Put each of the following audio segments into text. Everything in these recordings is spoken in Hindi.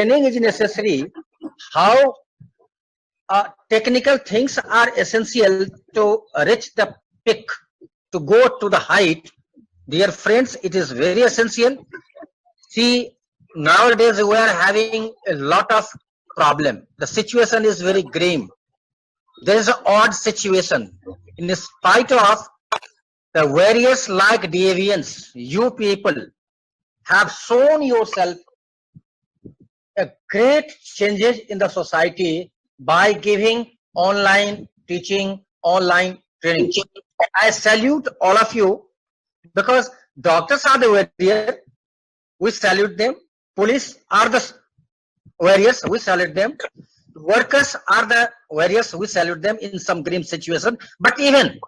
training is necessary, how technical things are essential to reach the peak, to go to the height. Dear friends, it is very essential. See, nowadays we are having a lot of problem. The situation is very grim. There is an odd situation. In spite of the various like deviance, you people have shown yourself a great changes in the society by giving online teaching, online training. I salute all of you, because doctors are the warrior, we salute them. Police are the warriors, we salute them. Workers are the warriors, we salute them in some grim situation. But even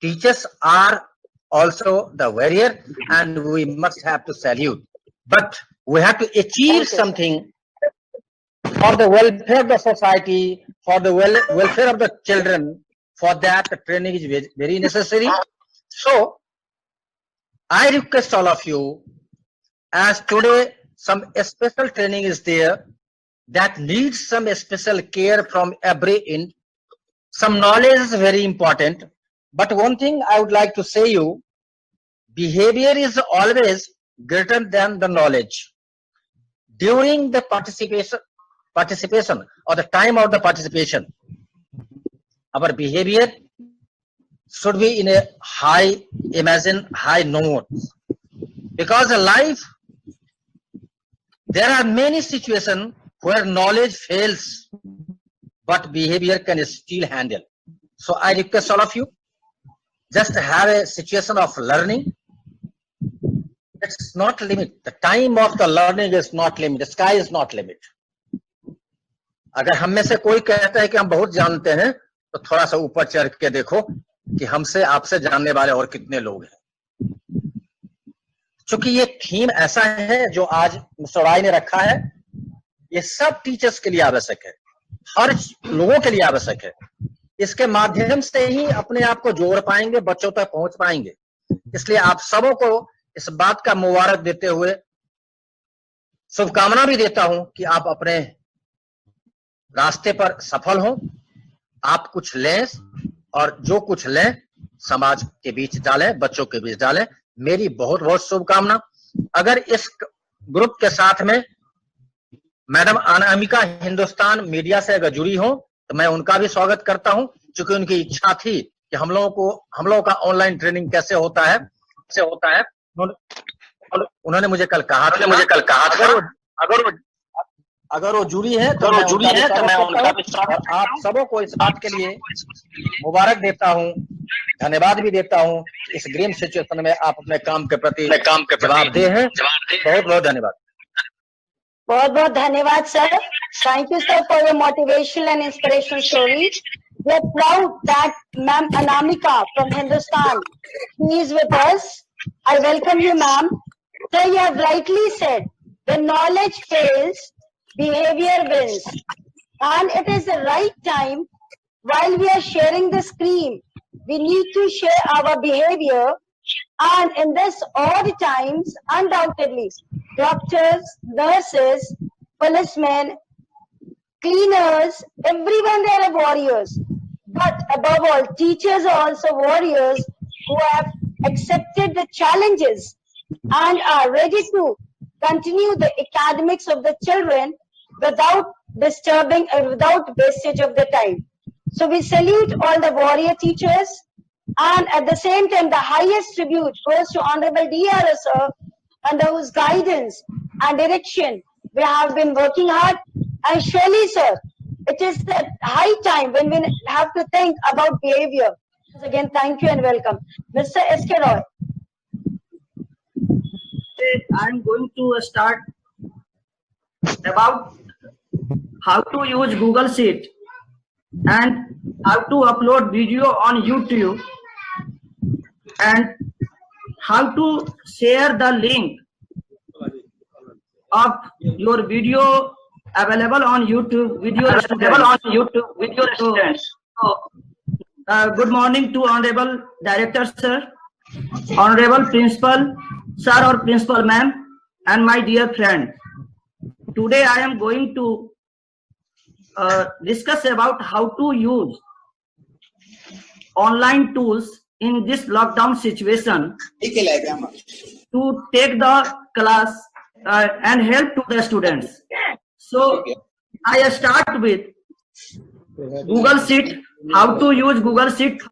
teachers are also the warrior, and we must have to salute. But we have to achieve something for the welfare of the society, for the welfare of the children. For that, the training is very necessary. So I request all of you, as today some special training is there that needs some special care from every end. Some knowledge is very important. But one thing I would like to say you, behavior is always greater than the knowledge. During the participation or the time of the participation, our behavior should be in a high note. Because in life, there are many situations where knowledge fails, but behavior can still handle. So I request all of you, just have a situation of learning. It's not limit. The time of the learning is not limit. The sky is not limit. अगर हम में से कोई कहता है कि हम बहुत जानते हैं, तो थोड़ा सा ऊपर चढ़ के देखो कि हमसे आपसे जानने वाले और कितने लोग हैं. क्योंकि ये थीम ऐसा है जो आज मिस्टर राय ने रखा है, ये सब टीचर्स के लिए आवश्यक है, हर लोगों के लिए आवश्यक है. इसके माध्यम से ही अपने आप को जोड़ पाएंगे, बच्चों तक पहुंच पाएंगे. इसलिए आप सबों को इस बात का मुबारक देते हुए शुभकामना भी देता हूं कि आप अपने रास्ते पर सफल हों. आप कुछ लें, और जो कुछ लें समाज के बीच डालें, बच्चों के बीच डालें. मेरी बहुत बहुत शुभकामना. अगर इस ग्रुप के साथ में मैडम अनामिका हिंदुस्तान मीडिया से अगर जुड़ी हो, तो मैं उनका भी स्वागत करता हूं, क्योंकि उनकी इच्छा थी कि हम लोगों का ऑनलाइन ट्रेनिंग कैसे होता है. उन्होंने मुझे कल कहा था, अगर वो जुड़ी है तो मैं उनका भी स्वागत. आप सबों को इस बात के लिए मुबारक देता हूं, धन्यवाद भी देता हूं. इस ग्रीन सिचुएशन में आप अपने काम के प्रति जवाबदेह हैं. बहुत बहुत धन्यवाद. बहुत बहुत धन्यवाद sir. Thank you sir for your motivational and inspirational stories. We are proud that Ma'am Anamika from Hindustan, she is with us. I welcome you, ma'am. Sir, you have rightly said, when knowledge fails, behavior wins. And it is the right time, while we are sharing the screen, we need to share our behavior. And in this odd times, undoubtedly, doctors, nurses, policemen, cleaners, everyone they are warriors. But above all, teachers are also warriors who have accepted the challenges and are ready to continue the academics of the children without disturbing or without wastage of the time. So we salute all the warrior teachers, and at the same time the highest tribute goes to Honorable D.R. sir, under whose guidance and direction we have been working hard. And surely sir, it is the high time when we have to think about behavior. Again, thank you and welcome. Mr. S.K. Roy. I'm going to start about how to use Google Sheet and how to upload video on YouTube and how to share the link of your video available on YouTube with your students. So, good morning to Honorable Director Sir, Honorable Principal Sir or Principal Ma'am, and my dear friend. today I am going to discuss about how to use online tools in this lockdown situation to take the class and help to the students. So I start with Google Sheet, how to use Google Sheet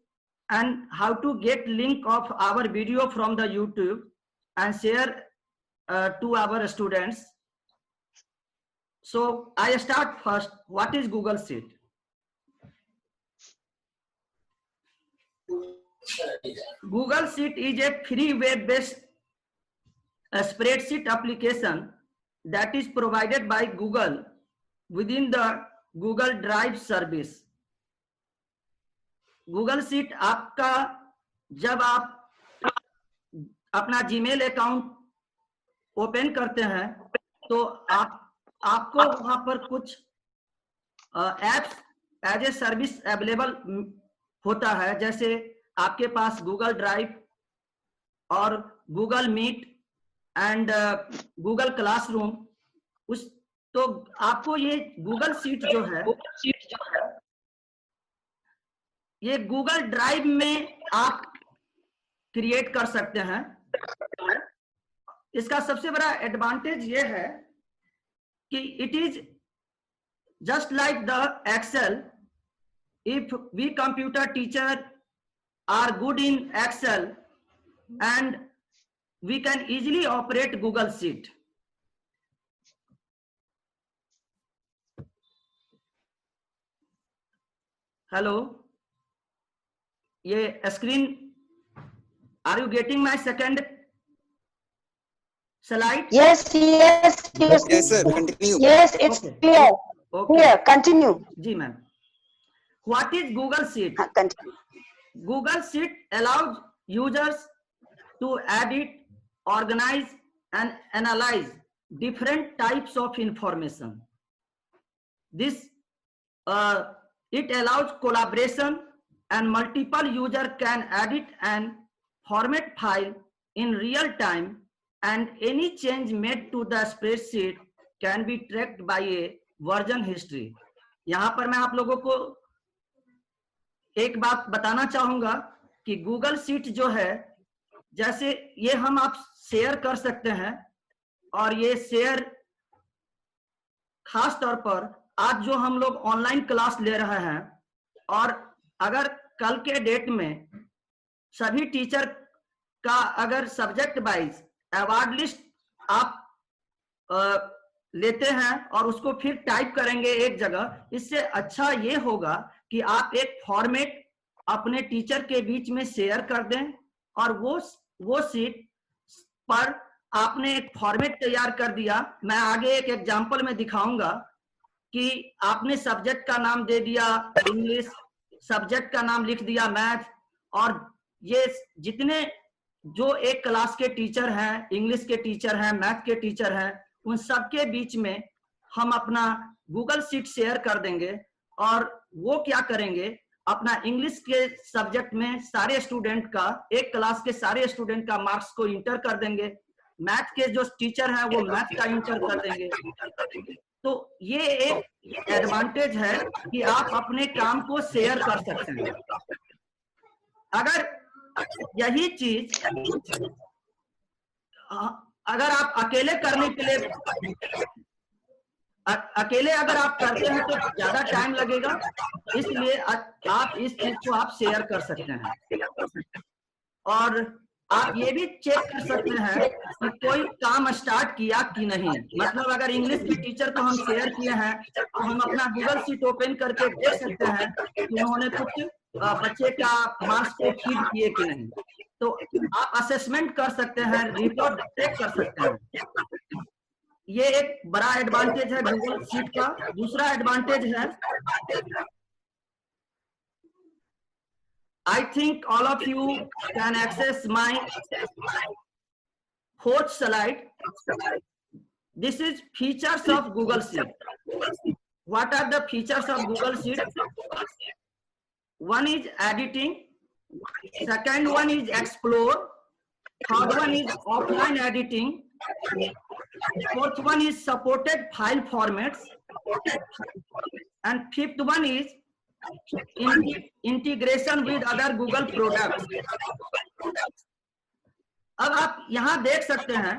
and how to get link of our video from the YouTube and share to our students. So I start first. What is Google Sheet? Google Sheet is a free web-based spreadsheet application that is provided by Google within the Google Drive service. Google Sheet आपका जब आप अपना Gmail अकाउंट ओपन करते हैं तो आपको वहां पर कुछ apps as a service available होता है, जैसे आपके पास गूगल ड्राइव और Google Meet and Google Classroom. उस तो आपको ये गूगल शीट जो है ये गूगल ड्राइव में आप क्रिएट कर सकते हैं। इसका सबसे बड़ा एडवांटेज ये है कि it is just like the Excel. If we computer teacher are good in Excel and we can easily operate Google sheet. Hello, ये screen, are you getting my second slide? Yes, yes, yes. Yes, sir. Continue. Yes, it's Okay. clear. Okay. Clear. Continue. जी ma'am. What is Google Sheet? Continue. Google Sheet allows users to edit, organize, and analyze different types of information. This it allows collaboration, and multiple users can edit and format file in real time, and any change made to the spreadsheet can be tracked by a version history. यहाँ पर मैं आप लोगों को एक बात बताना चाहूंगा कि गूगल शीट जो है, जैसे ये हम आप शेयर कर सकते हैं, और ये शेयर खास तौर पर आज जो हम लोग ऑनलाइन क्लास ले रहे हैं, और अगर कल के डेट में सभी टीचर का अगर सब्जेक्ट वाइज अवार्ड लिस्ट आप लेते हैं और उसको फिर टाइप करेंगे एक जगह, इससे अच्छा ये होगा कि आप एक फॉर्मेट अपने टीचर के बीच में शेयर कर दें, और वो शीट पर आपने एक फॉर्मेट तैयार कर दिया। मैं आगे एक एग्जांपल में दिखाऊंगा कि आपने सब्जेक्ट का नाम दे दिया इंग्लिश, सब्जेक्ट का नाम लिख दिया मैथ, और ये जितने जो एक क्लास के टीचर हैं, इंग्लिश के टीचर हैं, मैथ के टीचर हैं, उन सबके बीच में हम अपना गूगल शीट शेयर कर देंगे। और वो क्या करेंगे, अपना इंग्लिश के सब्जेक्ट में सारे स्टूडेंट का, एक क्लास के सारे स्टूडेंट का मार्क्स को इंटर कर देंगे, मैथ के जो टीचर हैं वो मैथ का इंटर कर देंगे। तो ये एक एडवांटेज है कि आप अपने काम को शेयर कर सकते हैं। अगर यही चीज अगर आप अकेले करने के लिए अकेले अगर आप करते हैं तो ज्यादा टाइम लगेगा, इसलिए आप इस चीज को आप शेयर कर सकते हैं। और आप ये भी चेक कर सकते हैं कि कोई काम स्टार्ट किया कि नहीं। मतलब अगर इंग्लिश के टीचर को हम शेयर किए हैं तो हम अपना गूगल शीट ओपन करके देख सकते हैं कि उन्होंने कुछ बच्चे का मार्क्स को फीड किए कि नहीं। तो आप असेसमेंट कर सकते हैं, रिपोर्ट चेक कर सकते हैं। ये एक बड़ा एडवांटेज है गूगल शीट का। दूसरा एडवांटेज है, I think all of you can access my fourth slide. This is features of Google Sheet. What are the features of Google Sheet? One is editing, second one is explore, third one is offline editing, Fourth one is supported file formats, and fifth one is integration with other Google products. अब आप यहां देख सकते हैं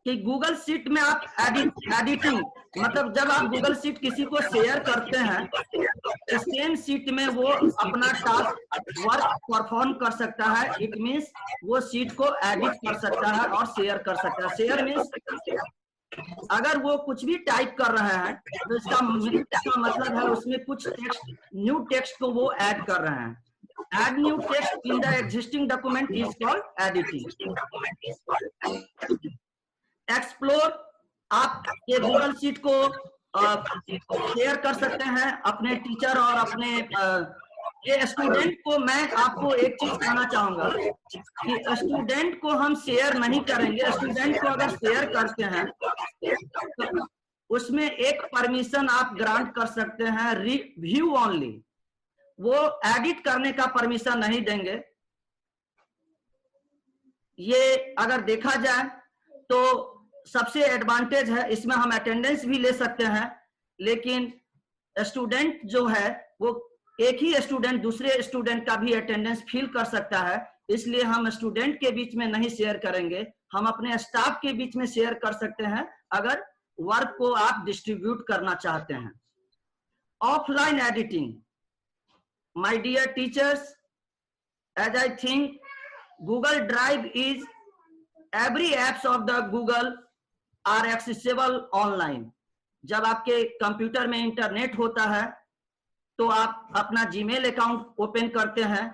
कि गूगल शीट में आप एडिटिंग, मतलब जब आप गूगल शीट किसी को शेयर करते हैं तो सेम शीट में वो अपना टास्क वर्क परफॉर्म कर सकता है। इट मीन्स वो शीट को एडिट कर सकता है और शेयर कर सकता है। शेयर मीन्स अगर वो कुछ भी टाइप कर रहे हैं तो इसका मतलब है उसमें कुछ टेक्स्ट, न्यू टेक्स्ट को वो ऐड कर रहे हैं। Add new text in the existing document is called editing. Explore, आप ये गूगल शीट को शेयर कर सकते हैं अपने टीचर और अपने ये स्टूडेंट को। मैं आपको एक चीज कहना चाहूंगा कि स्टूडेंट को हम शेयर नहीं करेंगे। स्टूडेंट को अगर शेयर करते हैं तो उसमें एक परमिशन आप ग्रांट कर सकते हैं, व्यू ओनली, वो एडिट करने का परमिशन नहीं देंगे। ये अगर देखा जाए तो सबसे एडवांटेज है, इसमें हम अटेंडेंस भी ले सकते हैं, लेकिन स्टूडेंट जो है वो एक ही स्टूडेंट दूसरे स्टूडेंट का भी अटेंडेंस फील कर सकता है, इसलिए हम स्टूडेंट के बीच में नहीं शेयर करेंगे। हम अपने स्टाफ के बीच में शेयर कर सकते हैं अगर वर्क को आप डिस्ट्रीब्यूट करना चाहते हैं। Offline editing, my dear teachers, as I think Google Drive is, every apps of the Google are accessible online. जब आपके कंप्यूटर में इंटरनेट होता है तो आप अपना जीमेल अकाउंट ओपन करते हैं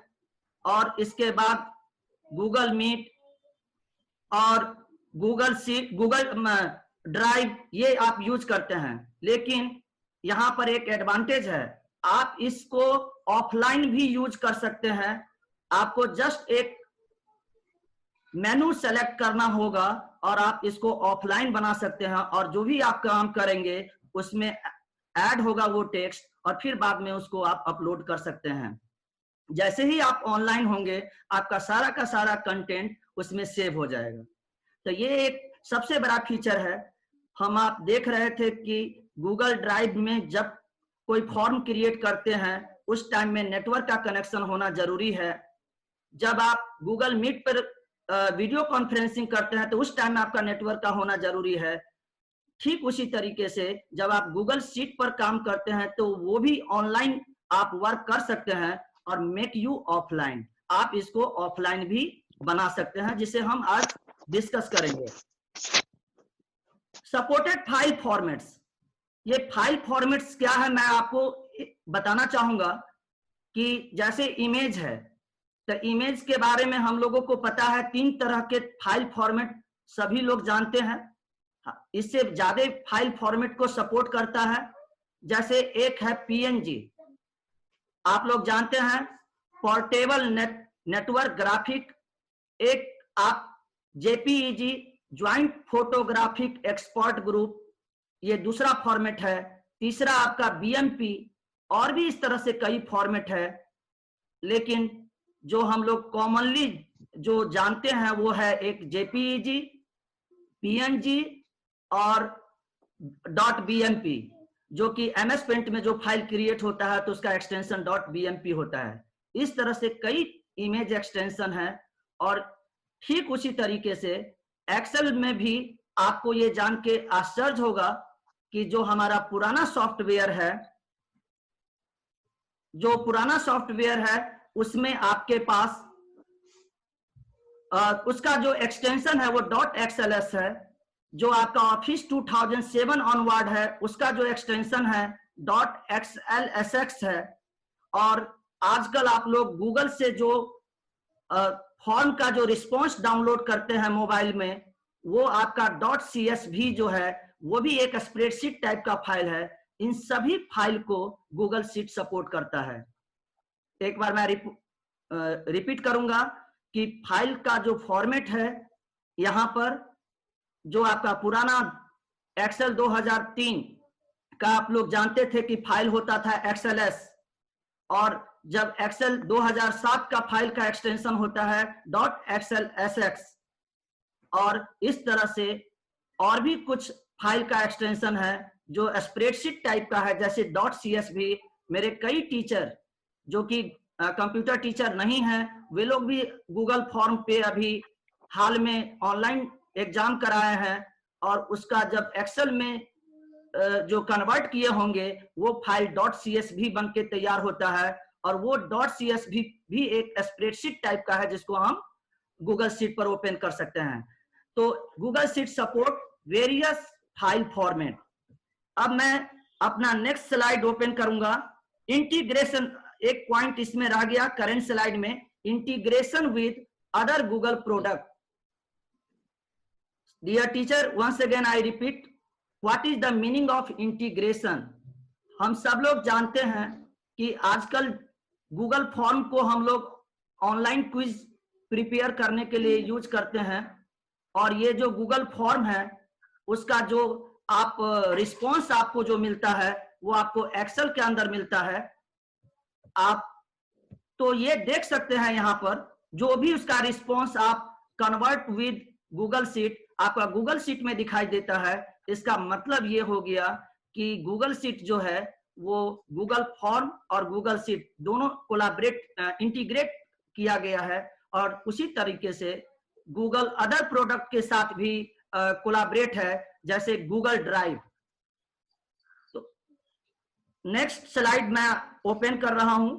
और इसके बाद गूगल मीट और गूगल शीट, गूगल ड्राइव ये आप यूज करते हैं। लेकिन यहाँ पर एक एडवांटेज है, आप इसको ऑफलाइन भी यूज कर सकते हैं। आपको जस्ट एक मेनू सेलेक्ट करना होगा और आप इसको ऑफलाइन बना सकते हैं, और जो भी आप काम करेंगे उसमें ऐड होगा वो टेक्स्ट और फिर बाद में उसको आप अपलोड कर सकते हैं। जैसे ही आप ऑनलाइन होंगे आपका सारा का सारा कंटेंट उसमें सेव हो जाएगा। तो ये एक सबसे बड़ा फीचर है। हम आप देख रहे थे कि गूगल ड्राइव में जब कोई फॉर्म क्रिएट करते हैं उस टाइम में नेटवर्क का कनेक्शन होना जरूरी है। जब आप गूगल मीट पर वीडियो कॉन्फ्रेंसिंग करते हैं तो उस टाइम में आपका नेटवर्क का होना जरूरी है। ठीक उसी तरीके से जब आप गूगल शीट पर काम करते हैं तो वो भी ऑनलाइन आप वर्क कर सकते हैं और मेक यू ऑफलाइन, आप इसको ऑफलाइन भी बना सकते हैं, जिसे हम आज डिस्कस करेंगे। सपोर्टेड फाइल फॉर्मेट्स, ये फाइल फॉर्मेट्स क्या है मैं आपको बताना चाहूंगा कि जैसे इमेज है तो इमेज के बारे में हम लोगों को पता है 3 तरह के फाइल फॉर्मेट सभी लोग जानते हैं। इससे ज्यादा फाइल फॉर्मेट को सपोर्ट करता है। जैसे एक है पीएनजी, आप लोग जानते हैं पोर्टेबल नेटवर्क ग्राफिक। एक आप JPEG joint photographic export group, ये दूसरा फॉर्मेट है। तीसरा आपका बीएमपी, और भी इस तरह से कई फॉर्मेट है, लेकिन जो हम लोग कॉमनली जो जानते हैं वो है एक जेपीईजी, पीएनजी और .bmp, जो कि एमएस पेंट में जो फाइल क्रिएट होता है तो उसका एक्सटेंशन .bmp होता है। इस तरह से कई इमेज एक्सटेंशन है। और ठीक उसी तरीके से एक्सेल में भी आपको ये जान के आश्चर्य होगा कि जो हमारा पुराना सॉफ्टवेयर है, जो पुराना सॉफ्टवेयर है उसमें आपके पास उसका जो एक्सटेंशन है वो .xls है। जो आपका ऑफिस 2007 ऑनवर्ड है उसका जो एक्सटेंशन है .xlsx है। और आजकल आप लोग गूगल से जो फॉर्म का जो रिस्पॉन्स डाउनलोड करते हैं मोबाइल में, वो आपका .csv जो है वो भी एक स्प्रेडशीट टाइप का फाइल है। इन सभी फाइल को गूगल शीट सपोर्ट करता है। एक बार मैं रिपीट करूंगा कि फाइल का जो फॉर्मेट है, यहां पर जो आपका पुराना एक्सेल 2003 का आप लोग जानते थे कि फाइल होता था XLS, और जब एक्सेल 2007 का फाइल का एक्सटेंशन होता है .xlsx। और इस तरह से और भी कुछ फाइल का एक्सटेंशन है जो स्प्रेडशीट टाइप का है, जैसे .csv। मेरे कई टीचर जो कि कंप्यूटर टीचर नहीं है, वे लोग भी गूगल फॉर्म पे अभी हाल में ऑनलाइन एग्जाम कराए हैं, और उसका जब एक्सेल में जो कन्वर्ट किए होंगे वो फाइल .csv बन के तैयार होता है, और वो .csv भी एक स्प्रेडशीट टाइप का है जिसको हम गूगल शीट पर ओपन कर सकते हैं। तो Google Sheet support various file format. अब मैं अपना नेक्स्ट स्लाइड ओपन करूंगा। इंटीग्रेशन, एक पॉइंट इसमें रह गया करंट स्लाइड में, integration with other Google product. Dear teacher, once again I repeat, what is the meaning of integration. हम सब लोग जानते हैं कि आजकल गूगल फॉर्म को हम लोग ऑनलाइन क्विज प्रिपेयर करने के लिए यूज करते हैं, और ये जो गूगल फॉर्म है उसका जो आप रिस्पॉन्स आपको जो मिलता है वो आपको एक्सेल के अंदर मिलता है। आप तो ये देख सकते हैं यहाँ पर जो भी उसका रिस्पॉन्स आप कन्वर्ट विद गूगल शीट आपका गूगल शीट में दिखाई देता है। इसका मतलब ये हो गया कि गूगल शीट जो है वो गूगल फॉर्म और गूगल शीट दोनों कोलैबोरेट इंटीग्रेट किया गया है, और उसी तरीके से गूगल अदर प्रोडक्ट के साथ भी कोलैबोरेट है, जैसे गूगल ड्राइव। तो नेक्स्ट स्लाइड मैं ओपन कर रहा हूं।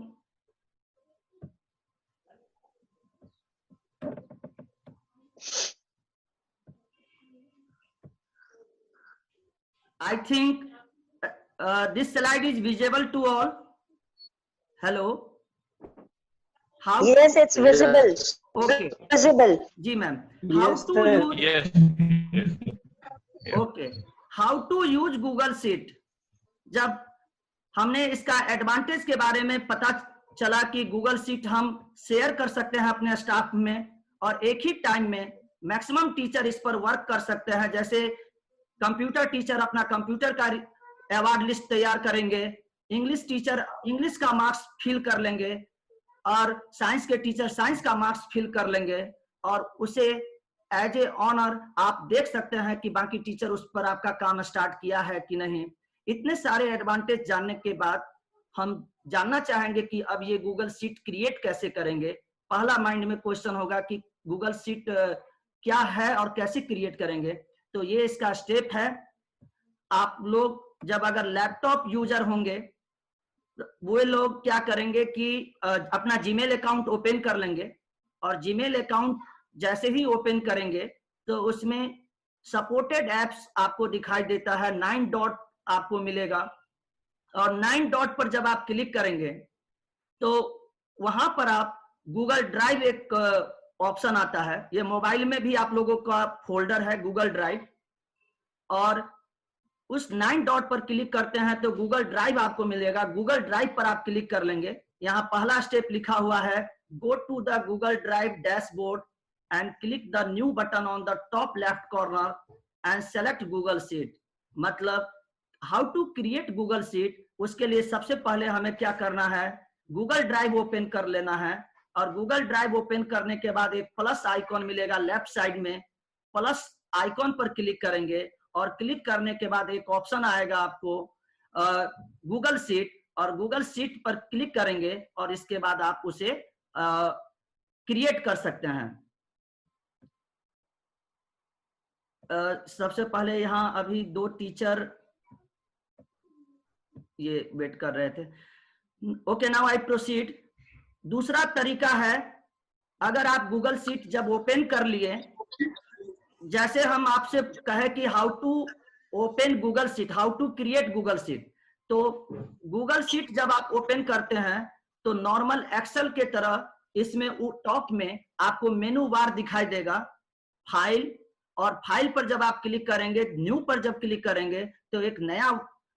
I think this slide is visible to all. Hello. How? Yes, it's visible. Okay. Visible. जी ma'am. How Yes, to sir. use? Yes. Okay. How to use Google Sheet? जब हमने इसका एडवांटेज के बारे में पता चला कि गूगल शीट हम शेयर कर सकते हैं अपने स्टाफ में, और एक ही टाइम में मैक्सिमम टीचर इस पर वर्क कर सकते हैं। जैसे कंप्यूटर टीचर अपना कंप्यूटर का अवार्ड लिस्ट तैयार करेंगे, इंग्लिश टीचर इंग्लिश का मार्क्स फिल कर लेंगे, और साइंस के टीचर साइंस का मार्क्स फिल कर लेंगे, और उसे एज ए ऑनर आप देख सकते हैं कि बाकी टीचर उस पर आपका काम स्टार्ट किया है कि नहीं। इतने सारे एडवांटेज जानने के बाद हम जानना चाहेंगे कि अब ये गूगल शीट क्रिएट कैसे करेंगे। पहला माइंड में क्वेश्चन होगा कि गूगल शीट क्या है और कैसे क्रिएट करेंगे। तो ये इसका स्टेप है। आप लोग जब अगर लैपटॉप यूजर होंगे वो लोग क्या करेंगे कि अपना जीमेल अकाउंट ओपन कर लेंगे, और जीमेल अकाउंट जैसे ही ओपन करेंगे तो उसमें सपोर्टेड एप्स आपको दिखाई देता है, 9 डॉट आपको मिलेगा, और 9 डॉट पर जब आप क्लिक करेंगे तो वहां पर आप गूगल ड्राइव एक ऑप्शन आता है। ये मोबाइल में भी आप लोगों का फोल्डर है गूगल ड्राइव, और उस 9 डॉट पर क्लिक करते हैं तो गूगल ड्राइव आपको मिलेगा। गूगल ड्राइव पर आप क्लिक कर लेंगे। यहाँ पहला स्टेप लिखा हुआ है go to the Google Drive dashboard and click the new button on the top left corner and select Google sheet. मतलब how to create Google sheet, उसके लिए सबसे पहले हमें क्या करना है, गूगल ड्राइव ओपन कर लेना है, और गूगल ड्राइव ओपन करने के बाद एक प्लस आइकॉन मिलेगा लेफ्ट साइड में, प्लस आइकॉन पर क्लिक करेंगे, और क्लिक करने के बाद एक ऑप्शन आएगा आपको गूगल शीट, और गूगल शीट पर क्लिक करेंगे और इसके बाद आप उसे क्रिएट कर सकते हैं। सबसे पहले यहाँ अभी 2 टीचर ये वेट कर रहे थे। Okay, now I proceed. दूसरा तरीका है, अगर आप गूगल शीट जब ओपन कर लिए, जैसे हम आपसे कहे कि how to open Google sheet, how to create Google sheet, तो गूगल शीट जब आप ओपन करते हैं तो नॉर्मल एक्सेल के तरह इसमें टॉप में आपको मेनू बार दिखाई देगा, फाइल, और फाइल पर जब आप क्लिक करेंगे, न्यू पर जब क्लिक करेंगे तो एक नया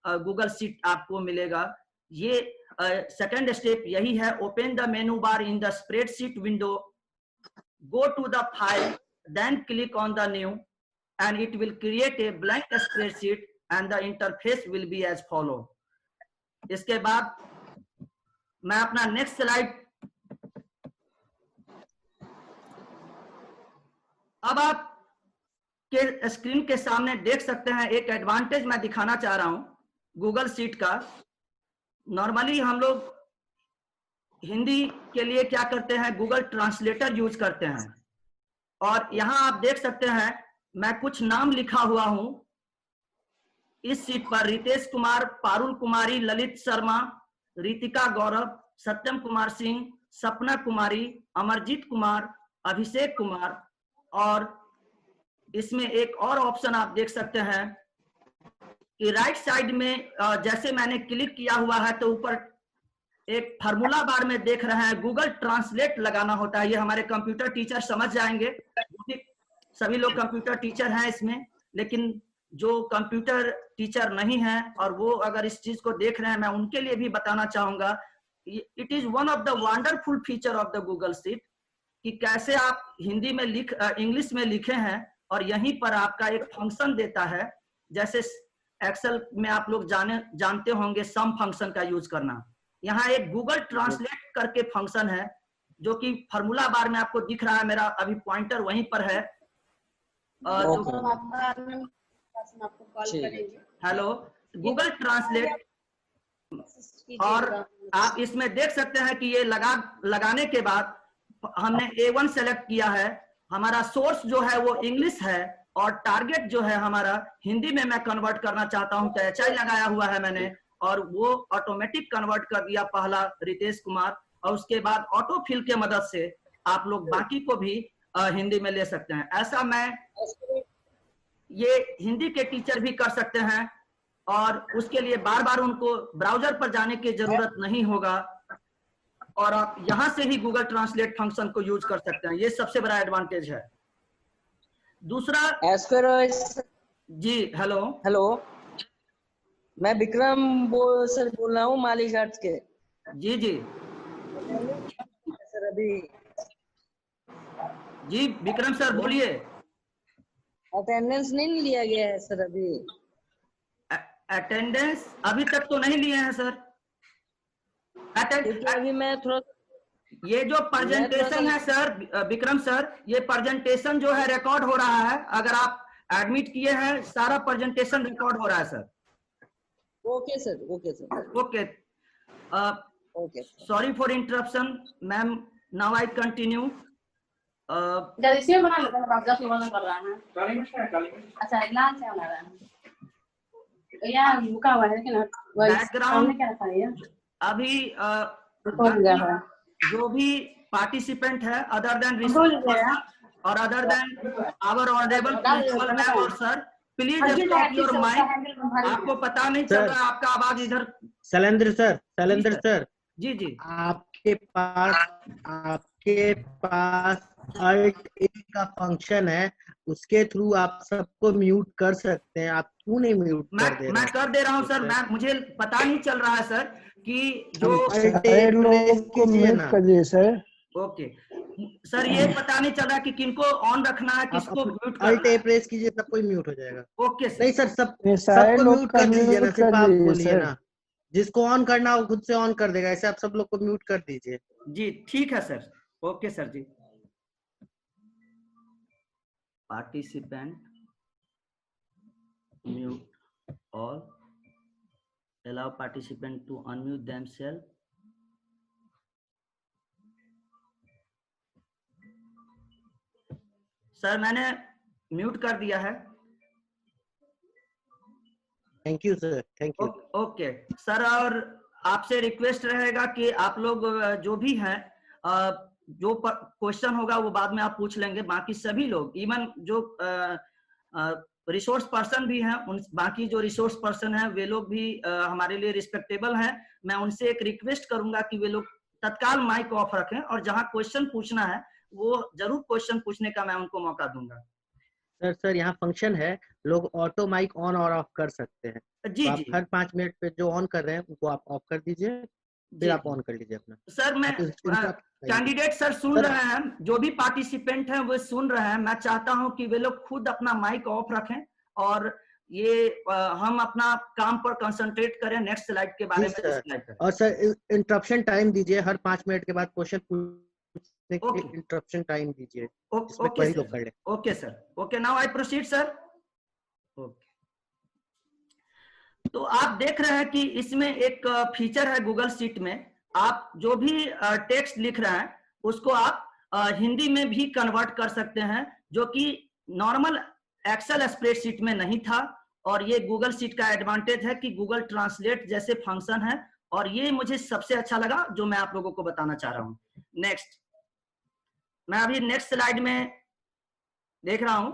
गूगल शीट आपको मिलेगा। ये सेकंड स्टेप यही है, open the menu bar in the spreadsheet window, go to the file, then click on the new, and it will create a blank spreadsheet and the interface will be as follow. इसके बाद मैं अपना नेक्स्ट स्लाइड, अब आप के स्क्रीन के सामने देख सकते हैं, एक एडवांटेज मैं दिखाना चाह रहा हूं गूगल शीट का। नॉर्मली हम लोग हिंदी के लिए क्या करते हैं, गूगल ट्रांसलेटर यूज करते हैं, और यहां आप देख सकते हैं मैं कुछ नाम लिखा हुआ हूं इस सीट पर। रितेश कुमार, पारुल कुमारी, ललित शर्मा, रितिका गौरव, सत्यम कुमार सिंह, सपना कुमारी, अमरजीत कुमार, अभिषेक कुमार, और इसमें एक और ऑप्शन आप देख सकते हैं कि राइट साइड में जैसे मैंने क्लिक किया हुआ है तो ऊपर एक फार्मूला बार में देख रहे हैं गूगल ट्रांसलेट लगाना होता है। ये हमारे कंप्यूटर टीचर समझ जाएंगे, सभी लोग कंप्यूटर टीचर हैं इसमें, लेकिन जो कंप्यूटर टीचर नहीं है और वो अगर इस चीज को देख रहे हैं, मैं उनके लिए भी बताना चाहूंगा, it is one of the wonderful feature of the Google sheet कि कैसे आप हिंदी में इंग्लिश में लिखे हैं और यहीं पर आपका एक फंक्शन देता है। जैसे एक्सेल में आप लोग जानते होंगे सम फंक्शन का यूज करना, यहाँ एक गूगल ट्रांसलेट करके फंक्शन है जो कि फार्मूला बार में आपको दिख रहा है। मेरा अभी पॉइंटर वहीं पर है। हेलो, गूगल ट्रांसलेट, और आप इसमें देख सकते हैं कि ये लगाने के बाद हमने A1 सेलेक्ट किया है। हमारा सोर्स जो है वो इंग्लिश है और टारगेट जो है हमारा हिंदी में मैं कन्वर्ट करना चाहता हूं तो HI लगाया हुआ है मैंने, और वो ऑटोमेटिक कन्वर्ट कर दिया पहला रितेश कुमार, और उसके बाद ऑटो फिल के मदद से आप लोग बाकी को भी हिंदी में ले सकते हैं। ऐसा मैं ये हिंदी के टीचर भी कर सकते हैं और उसके लिए बार बार उनको ब्राउजर पर जाने की जरूरत नहीं होगा, और आप यहां से ही गूगल ट्रांसलेट फंक्शन को यूज कर सकते हैं। ये सबसे बड़ा एडवांटेज है। दूसरा, जी हेलो, मैं विक्रम सर बोल रहा हूँ मालीघाट के। जी जी सर अभी जी विक्रम सर बोलिए। अटेंडेंस नहीं लिया गया है सर अभी। अटेंडेंस अभी तक तो नहीं लिए हैं सर। अभी मैं थोड़ा, ये जो प्रेजेंटेशन है सर विक्रम सर, ये प्रेजेंटेशन जो है रिकॉर्ड हो रहा है। अगर आप एडमिट किए हैं, सारा प्रेजेंटेशन रिकॉर्ड हो रहा है sir. Okay sir, okay sir, okay okay. Sorry for interruption ma'am, now I continue. इसमें बना लेते हैं, आप 10 मिनट कर रहा है। अच्छा, इलाज से बना रहा है यार, रुका हुआ है लेकिन बैकग्राउंड क्या रखा है अभी गया है। जो भी पार्टिसिपेंट है अदर देन और other than our honourable principal ma'am और sir, please stop your mic. आपको पता नहीं चल रहा आपका आवाज इधर। शैलेंद्र सर जी जी, आपके पास Alt A का फंक्शन है, उसके थ्रू आप सबको म्यूट कर सकते हैं। आप क्यों नहीं म्यूट कर दे रहे? मैं कर दे रहा हूँ सर। मैं मुझे पता नहीं चल रहा है सर कि जो लोग को म्यूट कर दिए सर। ओके सर, ये पता नहीं चल रहा कि किनको ऑन रखना है, किसको म्यूट करना Alt A प्रेस कीजिए, सब कोई म्यूट हो जाएगा। Okay sir. नहीं सर, सबको म्यूट कर दीजिए ना, सिर्फ आप बोलिए ना। जिसको ऑन करना हो खुद से ऑन कर देगा, ऐसे आप सब लोग को म्यूट कर दीजिए। जी ठीक है सर, ओके सर जी। पार्टिसिपेंट म्यूट और allow participant to unmute themselves। Sir मैंने म्यूट कर दिया है। Thank you sir, thank you. Okay sir, और आपसे रिक्वेस्ट रहेगा कि आप लोग जो भी हैं, जो क्वेश्चन होगा वो बाद में आप पूछ लेंगे। बाकी सभी लोग, इवन जो रिसोर्स पर्सन भी हैं, उन बाकी जो रिसोर्स पर्सन हैं वे लोग भी हमारे लिए रिस्पेक्टेबल हैं। मैं उनसे एक रिक्वेस्ट करूंगा कि वे लोग तत्काल माइक ऑफ रखें और जहां क्वेश्चन पूछना है वो जरूर क्वेश्चन पूछने का मैं उनको मौका दूंगा। सर यहाँ फंक्शन है, लोग ऑटो माइक ऑन और ऑफ कर सकते हैं। जी तो आप जी, हर 5 मिनट पे जो ऑन कर रहे हैं उनको आप ऑफ कर दीजिए, फिर आप ऑन कर लीजिए अपना। सर मैं कैंडिडेट सर सुन रहे हैं, जो भी पार्टिसिपेंट हैं वो सुन रहे हैं। मैं चाहता हूं कि वे लोग खुद अपना माइक ऑफ रखें और ये हम अपना काम पर कंसंट्रेट करें। नेक्स्ट स्लाइड के बारे में और सर इंटरप्शन टाइम दीजिए, हर 5 मिनट के बाद क्वेश्चन इसमें Okay. इंटरप्शन टाइम दीजिए, ओके इसमें ओके वही लोग कर सर, ले। Okay sir, okay now I proceed sir. Okay, तो आप देख रहे हैं कि इसमें एक फीचर है गूगल शीट में, आप जो भी टेक्स्ट लिख रहे हैं उसको आप हिंदी में भी कन्वर्ट कर सकते हैं, जो कि नॉर्मल एक्सेल स्प्रेडशीट में नहीं था। और ये गूगल शीट का एडवांटेज है कि गूगल ट्रांसलेट जैसे फंक्शन है, और ये मुझे सबसे अच्छा लगा जो मैं आप लोगों को बताना चाह रहा हूं। नेक्स्ट, मैं अभी नेक्स्ट स्लाइड में देख रहा हूं।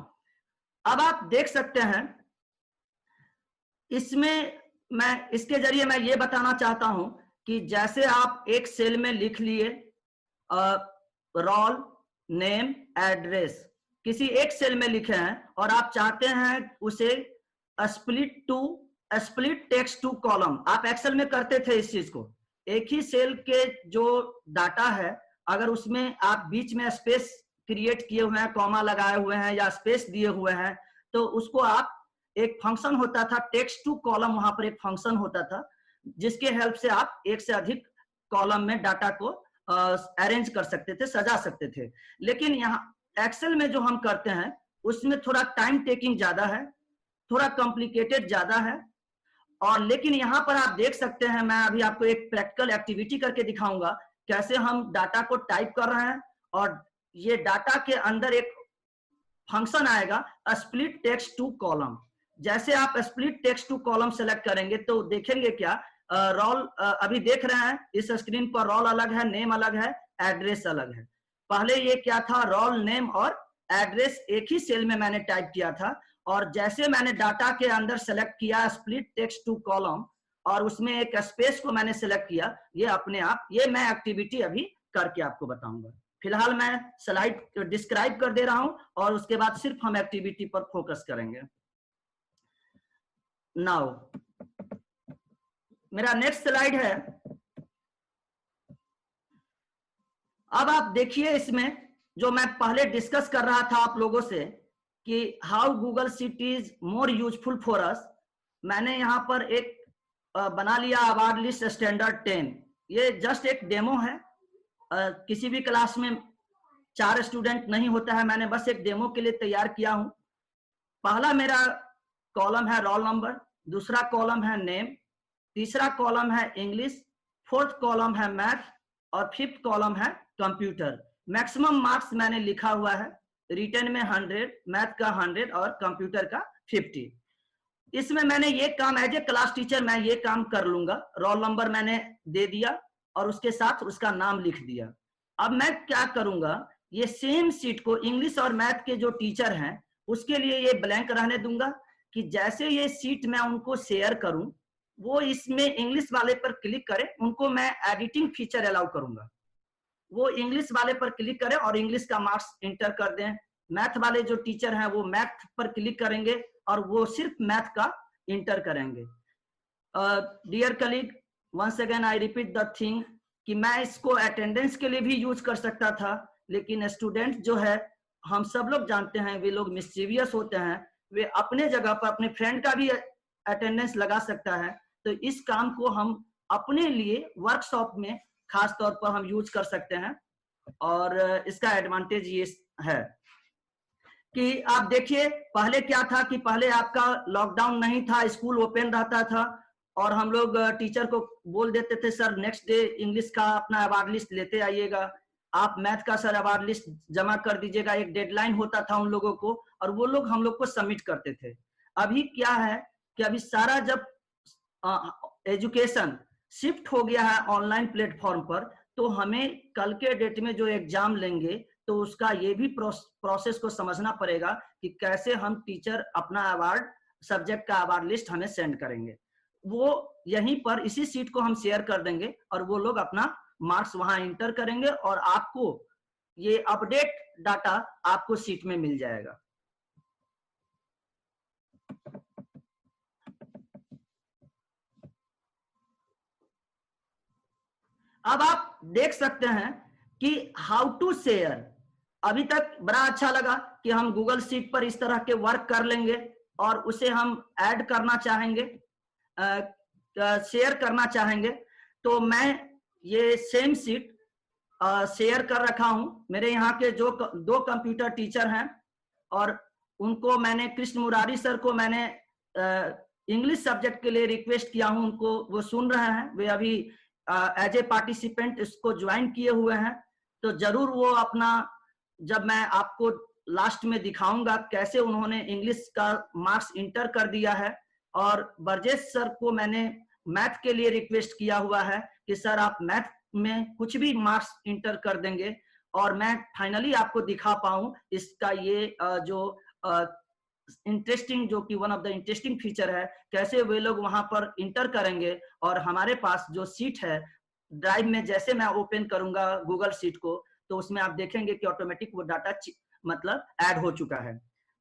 अब आप देख सकते हैं इसमें, मैं इसके जरिए मैं ये बताना चाहता हूं कि जैसे आप एक सेल में लिख लिए रोल नेम एड्रेस, किसी एक सेल में लिखे हैं और आप चाहते हैं उसे स्प्लिट टेक्स्ट टू कॉलम, आप एक्सेल में करते थे इस चीज को, एक ही सेल के जो डाटा है अगर उसमें आप बीच में स्पेस क्रिएट किए हुए हैं, कॉमा लगाए हुए हैं या स्पेस दिए हुए हैं, तो उसको आप एक फंक्शन होता था टेक्स्ट टू कॉलम, वहां पर एक फंक्शन होता था जिसके हेल्प से आप एक से अधिक कॉलम में डाटा को अरेंज कर सकते थे, सजा सकते थे। लेकिन यहाँ एक्सेल में जो हम करते हैं उसमें थोड़ा टाइम टेकिंग ज्यादा है, थोड़ा कॉम्प्लिकेटेड ज्यादा है। और लेकिन यहाँ पर आप देख सकते हैं, मैं अभी आपको एक प्रैक्टिकल एक्टिविटी करके दिखाऊंगा कैसे हम डाटा को टाइप कर रहे हैं, और ये डाटा के अंदर एक फंक्शन आएगा स्प्लिट टेक्स्ट टू कॉलम। जैसे आप split text to column select करेंगे तो देखेंगे क्या, रोल अभी देख रहे हैं इस स्क्रीन पर, रोल अलग है, नेम अलग है, एड्रेस अलग है। पहले ये क्या था, रोल नेम और एड्रेस एक ही सेल में मैंने टाइप किया था, और जैसे मैंने डाटा के अंदर सेलेक्ट किया स्प्लिट टेक्स्ट टू कॉलम और उसमें एक स्पेस को मैंने सेलेक्ट किया, ये अपने आप, ये मैं एक्टिविटी अभी करके आपको बताऊंगा। फिलहाल मैं स्लाइड डिस्क्राइब कर दे रहा हूं और उसके बाद सिर्फ हम एक्टिविटी पर फोकस करेंगे। नाउ मेरा नेक्स्ट स्लाइड है। अब आप देखिए इसमें जो मैं पहले डिस्कस कर रहा था आप लोगों से कि how Google sheet is more useful for us, मैंने यहां पर एक बना लिया अवार्ड लिस्ट स्टैंडर्ड 10। ये जस्ट एक डेमो है, किसी भी क्लास में 4 स्टूडेंट नहीं होता है, मैंने बस एक डेमो के लिए तैयार किया हूं। पहला मेरा कॉलम है रोल नंबर, दूसरा कॉलम है नेम, तीसरा कॉलम है इंग्लिश, फोर्थ कॉलम है मैथ और फिफ्थ कॉलम है कंप्यूटर। मैक्सिमम मार्क्स मैंने लिखा हुआ है, रिटन में 100, मैथ का 100 और कंप्यूटर का 50। इसमें मैंने ये काम एज ए क्लास टीचर मैं ये काम कर लूंगा, रोल नंबर मैंने दे दिया और उसके साथ उसका नाम लिख दिया। अब मैं क्या करूंगा, ये सेम सीट को इंग्लिश और मैथ के जो टीचर हैं उसके लिए ये ब्लैंक रहने दूंगा कि जैसे ये सीट मैं उनको शेयर करूं वो इसमें इंग्लिश वाले पर क्लिक करें, उनको मैं एडिटिंग फीचर अलाउ करूंगा, वो इंग्लिश वाले पर क्लिक करें और इंग्लिश का मार्क्स इंटर कर दें। मैथ वाले जो टीचर हैं वो मैथ पर क्लिक करेंगे और वो सिर्फ मैथ का इंटर करेंगे। Dear colleague, once again I repeat the thing कि मैं इसको अटेंडेंस के लिए भी यूज कर सकता था, लेकिन स्टूडेंट जो है हम सब लोग जानते हैं वे लोग मिस्चीवियस होते हैं, वे अपने जगह पर अपने फ्रेंड का भी अटेंडेंस लगा सकता है। तो इस काम को हम अपने लिए वर्कशॉप में खास तौर पर हम यूज कर सकते हैं, और इसका एडवांटेज ये है कि आप देखिए पहले क्या था कि पहले आपका लॉकडाउन नहीं था, स्कूल ओपन रहता था और हम लोग टीचर को बोल देते थे सर नेक्स्ट डे इंग्लिश का अपना अवार्ड लिस्ट लेते आइएगा, आप मैथ का सर अवार्ड लिस्ट जमा कर दीजिएगा, एक डेडलाइन होता था उन लोगों को और वो लोग हम लोग को सबमिट करते थे। अभी क्या है कि अभी सारा जब एजुकेशन शिफ्ट हो गया है ऑनलाइन प्लेटफॉर्म पर, तो हमें कल के डेट में जो एग्जाम लेंगे तो उसका ये भी प्रोसेस को समझना पड़ेगा कि कैसे हम टीचर अपना अवार्ड सब्जेक्ट का अवार्ड लिस्ट हमें सेंड करेंगे। वो यहीं पर इसी सीट को हम शेयर कर देंगे और वो लोग अपना मार्क्स वहां इंटर करेंगे और आपको ये अपडेट डाटा आपको सीट में मिल जाएगा। अब आप देख सकते हैं कि हाउ टू शेयर, अभी तक बड़ा अच्छा लगा कि हम गूगल शीट पर इस तरह के वर्क कर लेंगे और उसे हम ऐड करना चाहेंगे, शेयर करना चाहेंगे। तो मैं ये सेम शीट शेयर कर रखा हूं। मेरे यहाँ के जो 2 कंप्यूटर टीचर हैं और उनको मैंने कृष्ण मुरारी सर को मैंने इंग्लिश सब्जेक्ट के लिए रिक्वेस्ट किया हूं, उनको वो सुन रहे हैं, वे अभी एज ए पार्टिसिपेंट इसको ज्वाइन किए हुए हैं। तो जरूर वो अपना, जब मैं आपको लास्ट में दिखाऊंगा कैसे उन्होंने इंग्लिश का मार्क्स इंटर कर दिया है। और बरजेश सर को मैंने मैथ के लिए रिक्वेस्ट किया हुआ है कि सर आप मैथ में कुछ भी मार्क्स इंटर कर देंगे और मैं फाइनली आपको दिखा पाऊं इसका ये जो इंटरेस्टिंग, जो कि one of the interesting feature है, कैसे वे लोग वहां पर इंटर करेंगे। और हमारे पास जो सीट है ड्राइव में, जैसे मैं ओपन करूंगा गूगल सीट को, तो उसमें आप देखेंगे कि ऑटोमेटिक वो डाटा मतलब ऐड हो चुका है।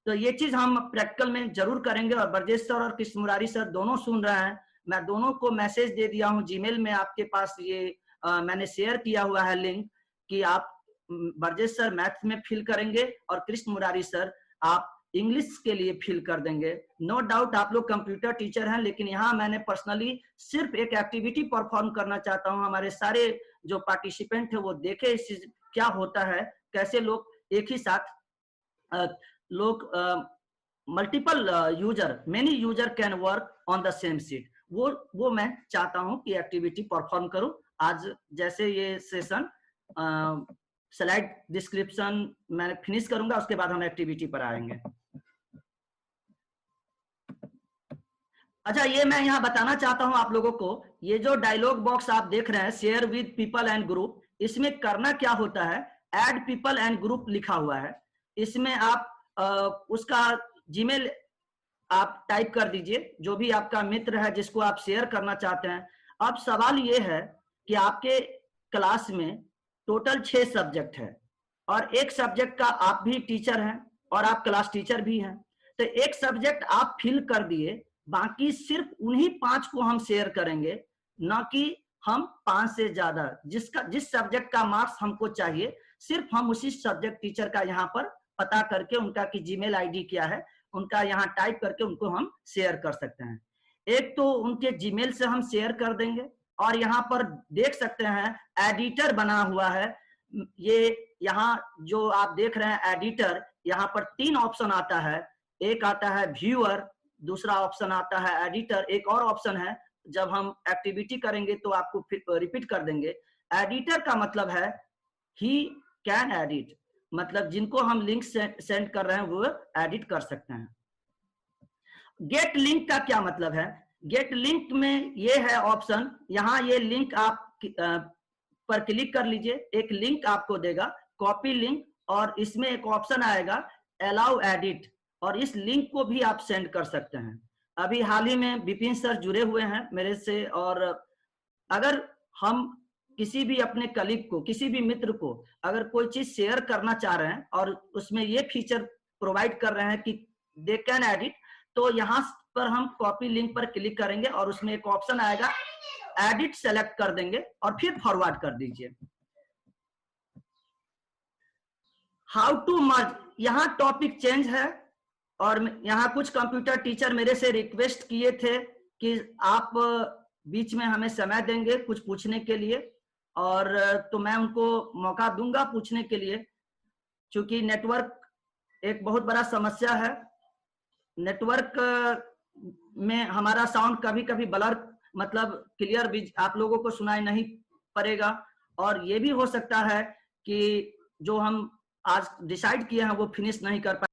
तो ये चीज हम प्रैक्टिकल में जरूर करेंगे। और बरजेश सर और कृष्ण मुरारी सर दोनों सुन रहे हैं, मैं दोनों को मैसेज दे दिया हूं जीमेल में, आपके पास ये मैंने शेयर किया हुआ है लिंक कि आप बरजेश सर मैथ में फिल करेंगे और कृष्ण मुरारी सर आप इंग्लिश के लिए फिल कर देंगे। नो डाउट आप लोग कंप्यूटर टीचर हैं, लेकिन यहाँ मैंने पर्सनली सिर्फ एक एक्टिविटी परफॉर्म करना चाहता हूँ। हमारे सारे जो पार्टिसिपेंट है वो देखे इस चीज क्या होता है, कैसे लोग एक ही साथ लोग multiple user, many user can work on the same seat. वो मैं चाहता हूं कि एक्टिविटी परफॉर्म करूं आज। जैसे ये सेशन स्लाइड डिस्क्रिप्शन मैं फिनिश करूंगा, उसके बाद हम एक्टिविटी पर आएंगे। अच्छा, ये मैं यहाँ बताना चाहता हूं आप लोगों को, ये जो डायलॉग बॉक्स आप देख रहे हैं share with people and group, इसमें करना क्या होता है, ऐड पीपल एंड ग्रुप लिखा हुआ है। इसमें आप उसका जीमेल आप टाइप कर दीजिए, जो भी आपका मित्र है जिसको आप शेयर करना चाहते हैं। अब सवाल ये है कि आपके क्लास में टोटल 6 सब्जेक्ट है और एक सब्जेक्ट का आप भी टीचर हैं और आप क्लास टीचर भी हैं। तो एक सब्जेक्ट आप फिल कर दिए, बाकी सिर्फ उन्हीं 5 को हम शेयर करेंगे, ना कि हम 5 से ज्यादा। जिस सब्जेक्ट का मार्क्स हमको चाहिए सिर्फ हम उसी सब्जेक्ट टीचर का यहाँ पर पता करके उनका की जीमेल आईडी क्या है, उनका यहाँ टाइप करके उनको हम शेयर कर सकते हैं। एक तो उनके जीमेल से हम शेयर कर देंगे और यहाँ पर देख सकते हैं एडिटर बना हुआ है। ये यहाँ जो आप देख रहे हैं एडिटर, यहाँ पर 3 ऑप्शन आता है। एक आता है व्यूअर, दूसरा ऑप्शन आता है एडिटर, एक और ऑप्शन है, जब हम एक्टिविटी करेंगे तो आपको रिपीट कर देंगे। एडिटर का मतलब है ही कैन एडिट, मतलब जिनको हम लिंक सेंड कर रहे हैं वो एडिट कर सकते हैं। गेट लिंक का क्या मतलब है, गेट लिंक में ये है ऑप्शन, यहाँ ये लिंक आप पर क्लिक कर लीजिए, एक लिंक आपको देगा कॉपी लिंक, और इसमें एक ऑप्शन आएगा अलाउ एडिट, और इस लिंक को भी आप सेंड कर सकते हैं। अभी हाल ही में विपिन सर जुड़े हुए हैं मेरे से, और अगर हम किसी भी अपने कलीग को, किसी भी मित्र को अगर कोई चीज शेयर करना चाह रहे हैं और उसमें ये फीचर प्रोवाइड कर रहे हैं कि दे कैन एडिट, तो यहाँ पर हम कॉपी लिंक पर क्लिक करेंगे और उसमें एक ऑप्शन आएगा एडिट, सेलेक्ट कर देंगे और फिर फॉरवर्ड कर दीजिए। हाउ टू मर्ज, यहाँ टॉपिक चेंज है और यहाँ कुछ कंप्यूटर टीचर मेरे से रिक्वेस्ट किए थे कि आप बीच में हमें समय देंगे कुछ पूछने के लिए, और तो मैं उनको मौका दूंगा पूछने के लिए, क्योंकि नेटवर्क एक बहुत बड़ा समस्या है। नेटवर्क में हमारा साउंड कभी कभी ब्लर, मतलब क्लियर भी आप लोगों को सुनाई नहीं पड़ेगा, और ये भी हो सकता है कि जो हम आज डिसाइड किए हैं वो फिनिश नहीं कर पाए।